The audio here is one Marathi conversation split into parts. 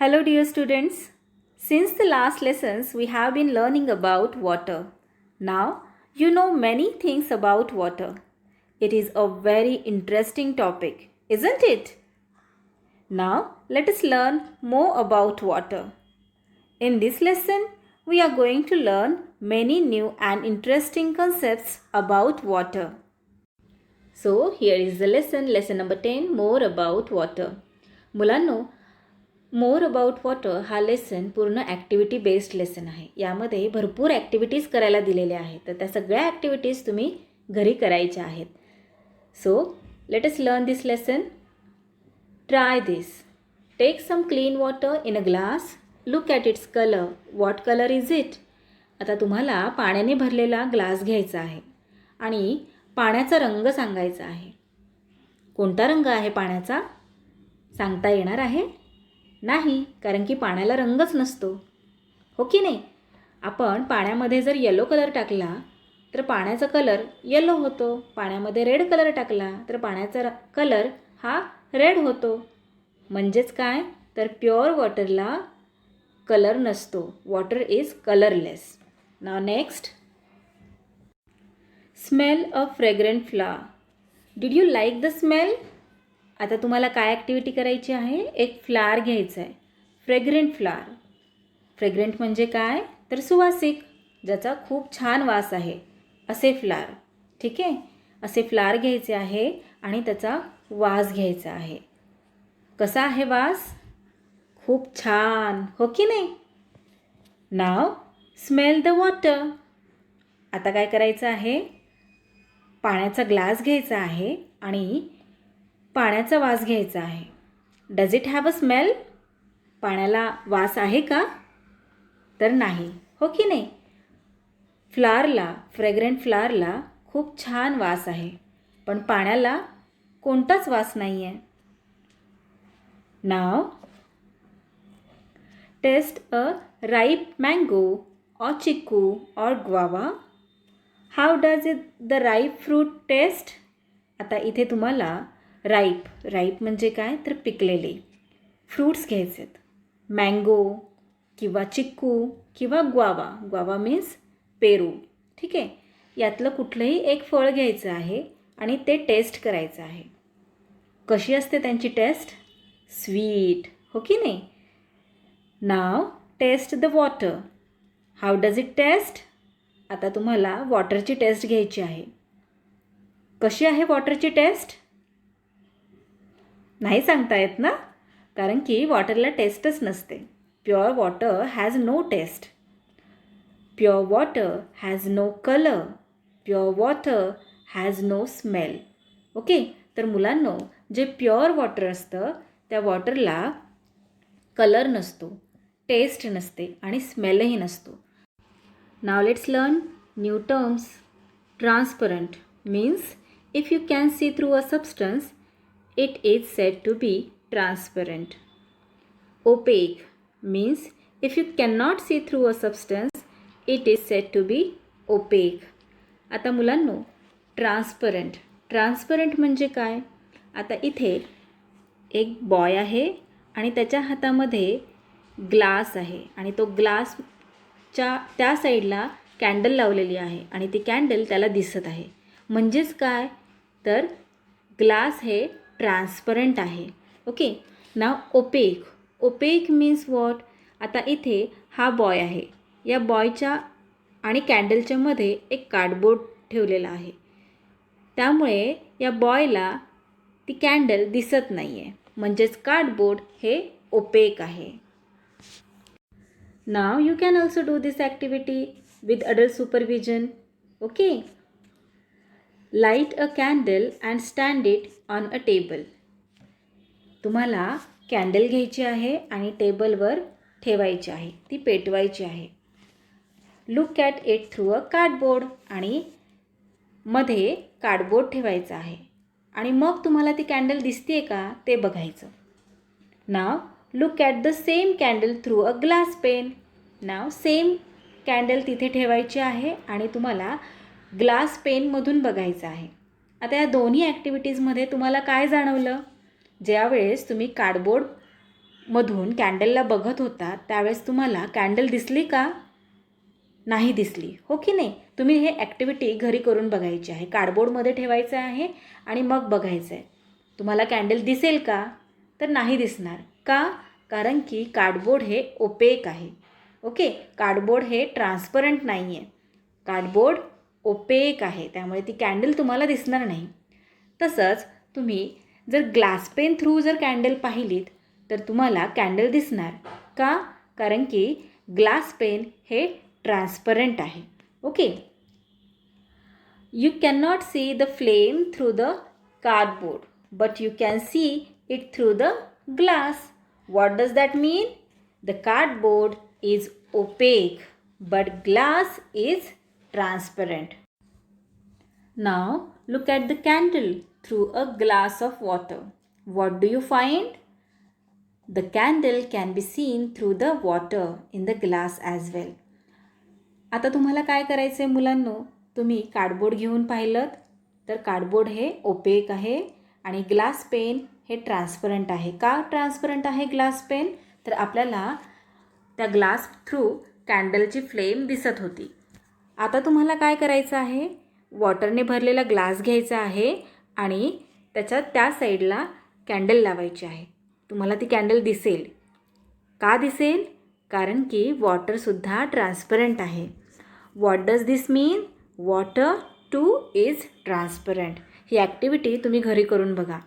Hello dear students. Since the last lessons we have been learning about water. Now you know many things about water. It is a very interesting topic, isn't it? Now let us learn more about water. In this lesson we are going to learn many new and interesting concepts about water. So here is the lesson number 10, more about water. मुलांनो, मोर अबाउट वॉटर हा लेसन पूर्ण ॲक्टिव्हिटी बेस्ड लेसन आहे. यामध्ये भरपूर ॲक्टिव्हिटीज करायला दिलेल्या आहेत. तर त्या सगळ्या ॲक्टिव्हिटीज तुम्ही घरी करायच्या आहेत. So let us learn this lesson. Try this. Take some clean water in a glass. Look at its colour. What colour is it? आता तुम्हाला पाण्याने भरलेला ग्लास घ्यायचा आहे आणि पाण्याचा रंग सांगायचा आहे. कोणता रंग आहे पाण्याचा? सांगता येणार आहे? नाही, कारण की पाण्याला रंगच नसतो, हो की नाही? आपण पाण्यामध्ये जर येलो कलर टाकला तर पाण्याचा कलर येलो होतो. पाण्यामध्ये रेड कलर टाकला तर पाण्याचा कलर हा रेड होतो. म्हणजेच काय? तर प्युअर वॉटरला कलर नसतो. Water is colourless. Now next. Smell a fragrant flower. Did you like the smell? आता तुम्हाला काय ॲक्टिव्हिटी करायची आहे? एक फ्लावर घ्यायचं आहे. फ्रेग्रंट फ्लावर. फ्रेग्रंट म्हणजे काय? तर सुवासिक, ज्याचा खूप छान वास आहे, असे फ्लावर. ठीक आहे? असे फ्लावर घ्यायचे आहे आणि त्याचा वास घ्यायचा आहे. कसा आहे वास? खूप छान, हो की नाही? नाव स्मेल द वॉटर. आता काय करायचं आहे? पाण्याचा ग्लास घ्यायचा आहे आणि पाण्याचा वास घ्यायचा आहे. Does it have a smell? पाण्याला वास आहे का? तर नाही, हो की नाही? फ्लावरला, फ्रेग्रंट फ्लावरला खूप छान वास आहे, पण पाण्याला कोणताच वास नाही आहे. Now taste a ripe mango or chikoo or guava. How does it the ripe fruit taste? आता इथे तुम्हाला राईप म्हणजे काय? तर पिकलेले फ्रूट्स घ्यायचे आहेत. मँगो किंवा चिक्कू किंवा ग्वावा मीन्स पेरू. ठीक आहे? यातलं कुठलंही एक फळ घ्यायचं आहे आणि ते टेस्ट करायचं आहे. कशी असते त्यांची टेस्ट? स्वीट, हो की नाही? Now taste the water. How does it taste? आता तुम्हाला वॉटरची टेस्ट घ्यायची आहे. कशी आहे वॉटरची टेस्ट? नाही सांगता येत ना, कारण की वॉटरला टेस्टच नसते. Pure water has no taste. Pure water has no colour. Pure water has no smell. Okay? तर मुलांनो, जे प्युअर वॉटर असतं त्या वॉटरला कलर नसतो, टेस्ट नसते आणि स्मेलही नसतो. Now let's learn new terms. Transparent means if you can C through a substance, it is said to be transparent. Opaque means if you cannot see through a substance, it is said to be opaque. आता मुलांनो, ट्रान्सपरंट म्हणजे काय? आता इथे एक बॉय आहे आणि त्याच्या हातामध्ये ग्लास आहे आणि तो ग्लासच्या त्या साईडला कॅन्डल लावलेली आहे आणि ती कॅन्डल त्याला दिसत आहे. म्हणजेच काय? तर ग्लास हे ट्रान्सपरंट आहे. Okay? Now opaque means what? आता इथे हा बॉय आहे. या बॉयच्या आणि कॅन्डलच्या मध्ये एक कार्डबोर्ड ठेवलेला आहे. त्यामुळे या बॉयला ती कॅन्डल दिसत नाही आहे. म्हणजेच कार्डबोर्ड हे ओपेक आहे. Now you can also do this activity with adult supervision. Okay? Light a candle and stand it on a table. तुम्हाला कॅन्डल घ्यायची आहे आणि टेबलवर ठेवायची आहे, ती पेटवायची आहे. Look at it through a cardboard. आणि मध्ये कार्डबोर्ड ठेवायचा आहे आणि मग तुम्हाला ती कॅन्डल दिसते का ते बघायचं. Now look at the same candle through a glass pen. Now same candle तिथे ठेवायची आहे आणि तुम्हाला ग्लास पेनमधून बघायचं आहे. आता या दोन्ही ॲक्टिव्हिटीजमध्ये तुम्हाला काय जाणवलं? ज्यावेळेस तुम्ही कार्डबोर्ड मधून कॅन्डलला बघत होता त्यावेळेस तुम्हाला कॅन्डल दिसली का? नाही दिसली, हो की नाही? तुम्ही हे ॲक्टिव्हिटी घरी करून बघायची आहे. कार्डबोर्डमध्ये ठेवायचं आहे आणि मग बघायचं आहे. तुम्हाला कॅन्डल दिसेल का? तर नाही दिसणार. का? कारण की कार्डबोर्ड हे ओपेक आहे. ओके, कार्डबोर्ड हे ट्रान्सपरंट नाही आहे. कार्डबोर्ड ओपेक आहे, त्यामुळे ती कॅन्डल तुम्हाला दिसणार नाही. तसंच तुम्ही जर ग्लास पेन थ्रू जर कॅन्डल पाहिलीत तर तुम्हाला कॅन्डल दिसणार. का? कारण की ग्लास पेन हे ट्रान्सपरंट आहे. Okay, you can not see the flame through the cardboard but you can see it through the glass. What does that mean? The cardboard is opaque but glass is transparent. Now look at the candle through a glass of water. What do you find? The candle can be seen through the water in the glass as well. आता तुम्हाला काय करायचं आहे मुलांनो? तुम्ही कार्डबोर्ड घेऊन पाहिलं तर कार्डबोर्ड हे ओपेक आहे आणि ग्लास पेन हे ट्रान्सपरंट आहे. का ट्रान्सपरंट आहे ग्लास पेन? तर आपल्याला त्या ग्लास थ्रू कॅन्डलची फ्लेम दिसत होती. आता तुम्हाला काय करायचं आहे? वॉटरने भरलेला ग्लास घ्यायचा आहे आणि त्याच्या त्या साईडला कॅन्डल लावायची आहे. तुम्हाला ती कॅन्डल दिसेल. का दिसेल? कारण की वॉटरसुद्धा ट्रान्सपरंट आहे. What does this mean? Water two is transparent. He activity तुम्ही घरी करून बघा.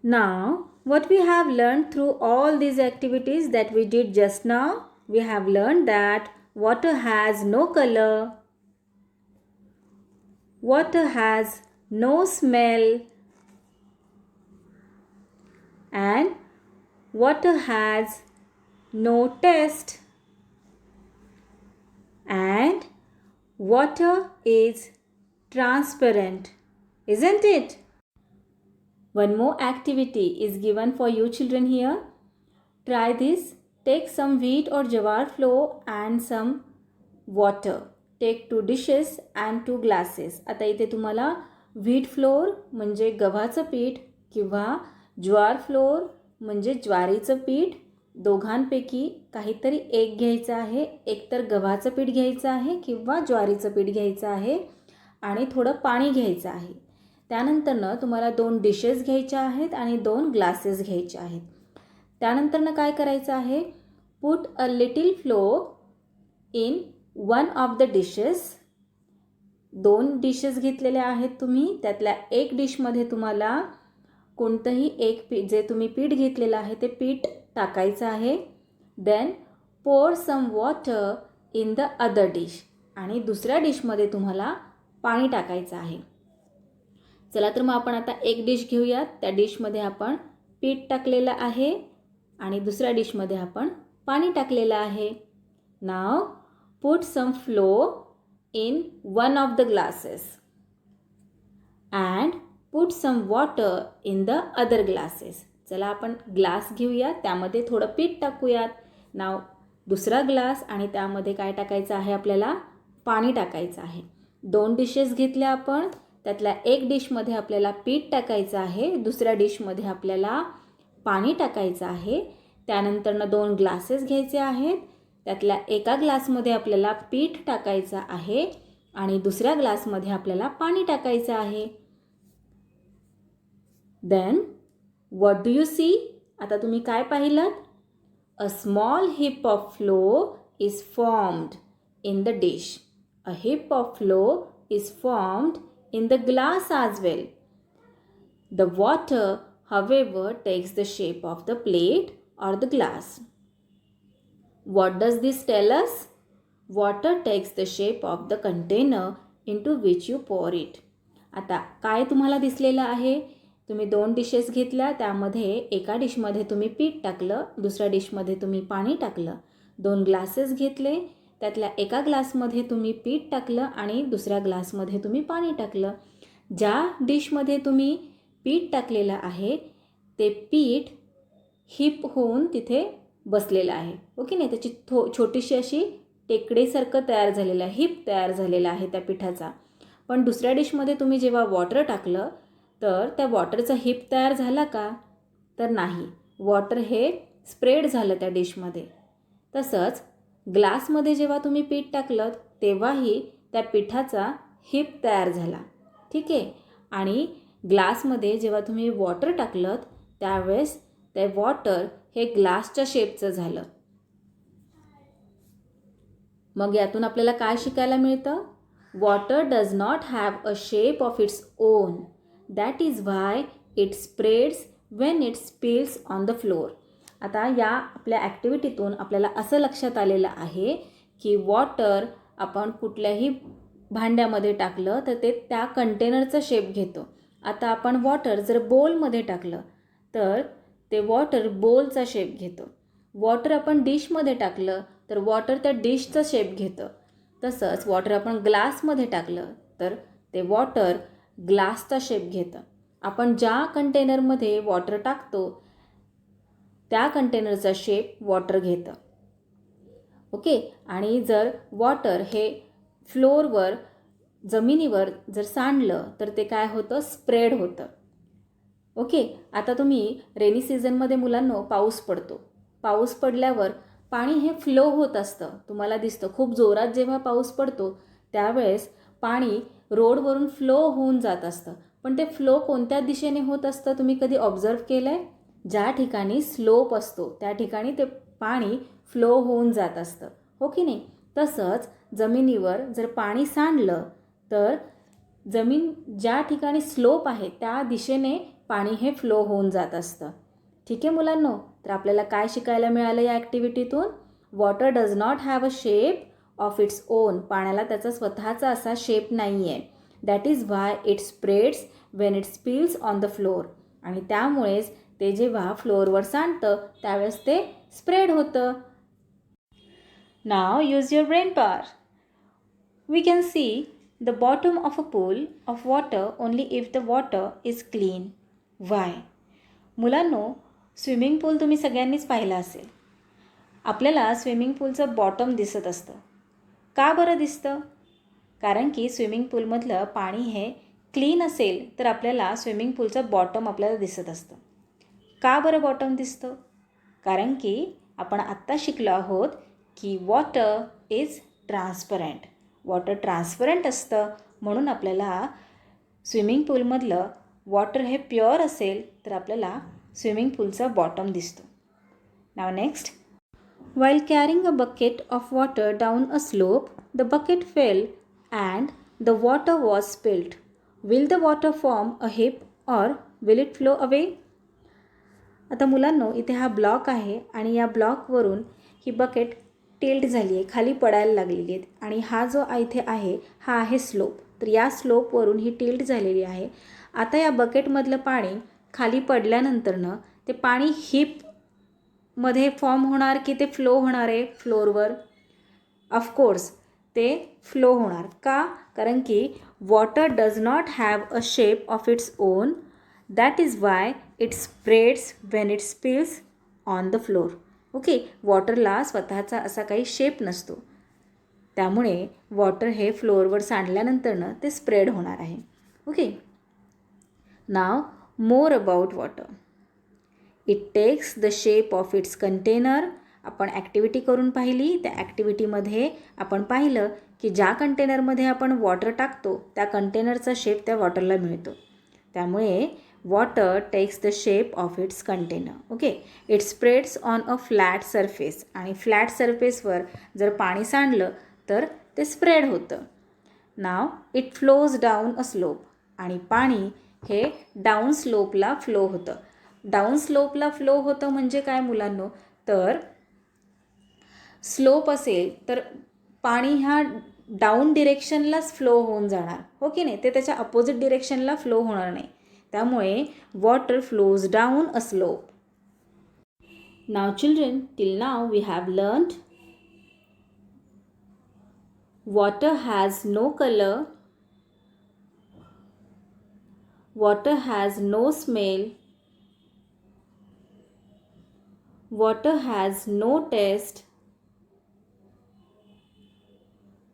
नाव what we have learned through all these activities that we did just now, we have learned that water has no color, water has no smell, and water has no taste, and water is transparent, isn't it? One more activity is given for you children here. Try this. Take some wheat or jawar flour and some water. Take 2 dishes and 2 glasses. आता इथे तुम्हाला व्हीट फ्लोअर म्हणजे गव्हाचं पीठ किंवा ज्वार फ्लोअर म्हणजे ज्वारीचं पीठ, दोघांपैकी काहीतरी एक घ्यायचं आहे. एकतर गव्हाचं पीठ घ्यायचं आहे किंवा ज्वारीचं पीठ घ्यायचं आहे आणि थोडं पाणी घ्यायचं आहे. त्यानंतरनं तुम्हाला 2 डिशेस घ्यायच्या आहेत आणि 2 ग्लासेस घ्यायचे आहेत. त्यानंतरनं काय करायचं आहे? Put a little flour in one of the dishes. 2 dishes घेतलेल्या आहेत तुम्ही. त्यातल्या एक डिशमध्ये तुम्हाला कोणतंही एक जे तुम्ही पीठ घेतलेलं आहे ते पीठ टाकायचं आहे. Then pour some water in the other dish. आणि दुसऱ्या डिशमध्ये तुम्हाला पाणी टाकायचं आहे. चला तर मग आपण आता एक डिश घेऊयात. त्या डिशमध्ये आपण पीठ टाकलेलं आहे आणि दुसऱ्या डिशमध्ये आपण पाणी टाकलेलं आहे. Now put some flour in one of the glasses and put some water in the other glasses. चला आपण ग्लास घेऊयात, त्यामध्ये थोडं पीठ टाकूयात. नाव दुसरा ग्लास आणि त्यामध्ये काय टाकायचं आहे? आपल्याला पाणी टाकायचं आहे. 2 डिशेस घेतल्या आपण. त्यातल्या एक डिशमध्ये आपल्याला पीठ टाकायचं आहे, दुसऱ्या डिशमध्ये आपल्याला पाणी टाकायचं आहे. त्यानंतरनं 2 ग्लासेस घ्यायचे आहेत. त्यातल्या एका ग्लासमध्ये आपल्याला पीठ टाकायचं आहे आणि दुसऱ्या ग्लासमध्ये आपल्याला पाणी टाकायचं आहे. Then what do you see? आता तुम्ही काय पाहिलं? A small heap of flour is formed in the dish. A heap of flour is formed in the glass as well. The water, however, takes the shape of the plate or the glass. What does this tell us? Water takes the shape of the container into which you pour it. आता काय तुम्हाला दिसलेलं आहे? तुम्ही 2 डिशेस घेतल्या, त्यामध्ये एका डिशमध्ये तुम्ही पीठ टाकलं, दुसऱ्या डिशमध्ये तुम्ही पाणी टाकलं. 2 ग्लासेस घेतले, त्यातल्या एका ग्लासमध्ये तुम्ही पीठ टाकलं आणि दुसऱ्या ग्लासमध्ये तुम्ही पाणी टाकलं. ज्या डिशमध्ये तुम्ही पीठ टाकलेलं आहे ते पीठ हिप होऊन तिथे बसलेलं आहे, ओके नाही? त्याची छोटीशी अशी टेकडीसारखं तयार झालेलं आहे, हिप तयार झालेला आहे त्या पिठाचा. पण दुसऱ्या डिशमध्ये तुम्ही जेव्हा वॉटर टाकलं तर त्या वॉटरचा हिप तयार झाला का? तर नाही. वॉटर हे स्प्रेड झालं त्या डिशमध्ये. तसंच ग्लासमध्ये जेव्हा तुम्ही पीठ टाकलं तेव्हाही त्या पिठाचा हिप तयार झाला. ठीक आहे. आणि ग्लासमध्ये जेव्हा तुम्ही वॉटर टाकलं त्यावेळेस ते वॉटर हे ग्लासच्या शेपचं झालं. मग यातून आपल्याला काय शिकायला मिळतं? Water does not have a shape of its own. That is why it spreads when it spills on the floor. आता या आपल्या ॲक्टिव्हिटीतून आपल्याला असं लक्षात आलेलं आहे की वॉटर आपण कुठल्याही भांड्यामध्ये टाकलं तर ते त्या कंटेनरचा शेप घेतो. आता आपण वॉटर जर बोलमध्ये टाकलं तर ते वॉटर बोलचा शेप घेतं. वॉटर आपण डिशमध्ये टाकलं तर वॉटर त्या डिशचा शेप घेतं. तसंच वॉटर आपण ग्लासमध्ये टाकलं तर ते वॉटर ग्लासचा शेप घेतं. आपण ज्या कंटेनरमध्ये वॉटर टाकतो त्या कंटेनरचा शेप वॉटर घेतं. ओके. आणि जर वॉटर हे फ्लोअरवर जमिनीवर जर सांडलं तर ते काय होतं? स्प्रेड होतं. ओके. आता तुम्ही रेनी सीझनमध्ये मुलांनो पाऊस पडतो. पाऊस पडल्यावर पाणी हे फ्लो होत असतं. तुम्हाला दिसतं खूप जोरात जेव्हा पाऊस पडतो त्यावेळेस पाणी रोडवरून फ्लो होऊन जात असतं. पण ते फ्लो कोणत्या दिशेने होत असतं तुम्ही कधी ऑब्झर्व केलं आहे? ज्या ठिकाणी स्लोप असतो त्या ठिकाणी ते पाणी फ्लो होऊन जात असतं. हो की नाही? तसंच जमिनीवर जर पाणी सांडलं तर जमीन ज्या ठिकाणी स्लोप आहे त्या दिशेने पाणी हे फ्लो होऊन जात असतं. ठीक आहे मुलांनो? तर आपल्याला काय शिकायला मिळालं या ॲक्टिव्हिटीतून? Water does not have a shape of its own. पाण्याला त्याचा स्वतःचा असा शेप नाही आहे. That is why it spreads when it spills on the floor. आणि त्यामुळेच ते जेव्हा फ्लोअरवर सांडतं त्यावेळेस ते स्प्रेड होतं. Now use your brain power. We can see the bottom of a pool of water only if the water is clean. Why? मुलांनो, स्विमिंग पूल तुम्ही सगळ्यांनीच पाहिला असेल. आपल्याला स्विमिंग पूलचं बॉटम दिसत असतं. का बरं दिसतं? कारण की स्विमिंग पूलमधलं पाणी हे क्लीन असेल तर आपल्याला स्विमिंग पूलचं बॉटम आपल्याला दिसत असतं. का बरं बॉटम दिसतं? कारण की आपण आत्ता शिकलो आहोत की water is transparent. Water transparent असतं म्हणून आपल्याला स्विमिंग पूलमधलं वॉटर हे प्युअर असेल तर आपल्याला स्विमिंग पूलचा बॉटम दिसतो. नाव next. While carrying a bucket of water down a slope, the bucket fell and the water was spilled. Will the water form a heap or will it flow away? आता मुलांनो, इथे हा ब्लॉक आहे आणि या ब्लॉकवरून ही बकेट टिल्ट झाली आहे, खाली पडायला लागलेली आहेत. आणि हा जो इथे आहे हा आहे स्लोप. तर या स्लोपवरून ही टिल्ट झालेली आहे. आता या बकेटमधलं पाणी खाली पडल्यानंतरनं ते पाणी हिपमध्ये फॉर्म होणार की ते फ्लो होणार आहे फ्लोअरवर? ऑफकोर्स ते फ्लो होणार. का? कारण की water does not have a shape of its own. That is why it spreads when it spills on the floor. Okay. वॉटरला स्वतःचा असा काही शेप नसतो. त्यामुळे वॉटर हे फ्लोअरवर सांडल्यानंतरनं ते स्प्रेड होणार आहे. Okay. Now more about water. It takes the shape of its container. आपण ॲक्टिव्हिटी करून पाहिली. त्या ॲक्टिव्हिटीमध्ये आपण पाहिलं की ज्या कंटेनरमध्ये आपण वॉटर टाकतो त्या कंटेनरचा शेप त्या वॉटरला मिळतो. त्यामुळे water takes the shape of its container. Okay. It spreads on a flat surface. आणि फ्लॅट सरफेसवर जर पाणी सांडलं तर ते स्प्रेड होतं. Now it flows down a slope. आणि पाणी हे डाऊन स्लोपला फ्लो होतं. डाऊन स्लोपला फ्लो होतं म्हणजे काय मुलांनो? तर स्लोप असेल तर पाणी ह्या डाऊन डिरेक्शनलाच फ्लो होऊन जाणार. हो की नाही? ते त्याच्या अपोजिट डिरेक्शनला फ्लो होणार नाही. त्यामुळे water flows down a slope. Now children, till now we have learned water has no colour, water has no smell, water has no taste,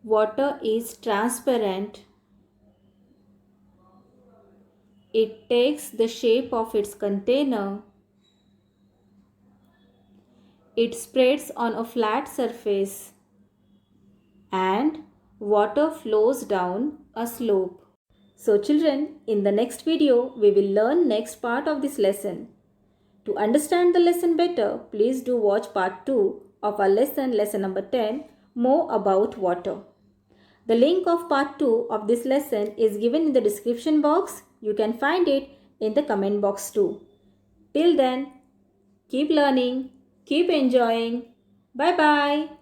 water is transparent, it takes the shape of its container, It spreads on a flat surface and water flows down a slope. So children, in the next video, we will learn next part of this lesson. To understand the lesson better, please do watch part 2 of our lesson number 10, more about water. The link of part 2 of this lesson is given in the description box. You can find it in the comment box too. Till then, keep learning, keep enjoying. Bye bye.